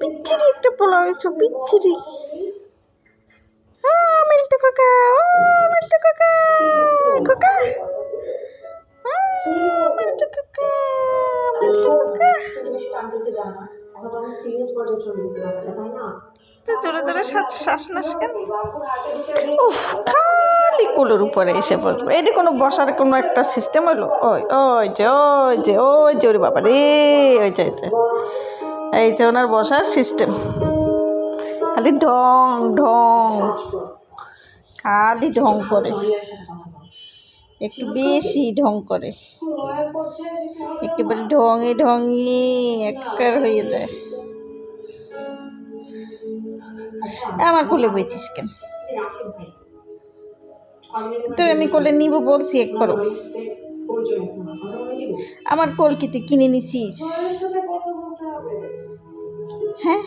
পিচ্ছিরি একটা পোলা হয়েছো, পিচ্ছিরি। মিল্টু কাকা, ও মিল্টু কাকা, কাকা, মিল্টু কাকা, মিল্টু কাকা। জোরে জোরে শ্বাস নাস কেন? উফ, খালি কোলের উপরে এসে বসবো। এটি কোনো বসার কোনো একটা সিস্টেম হলো? ওই ওই যে ওই যে ওই যে ওরে বাবা রে, ওই যে এই যে ওনার বসার সিস্টেম। খালি ঢং ঢং, খালি ঢং করে, একটু বেশি ঢং করে, একেবারে ঢঙে ঢঙে একাকার হয়ে যায়। আমার কোলে বইছিস কেন? তোর আমি কোলে নিব বলছি একবারও? আমার কোল কি তুই কিনে নিছিস? হ্যাঁ,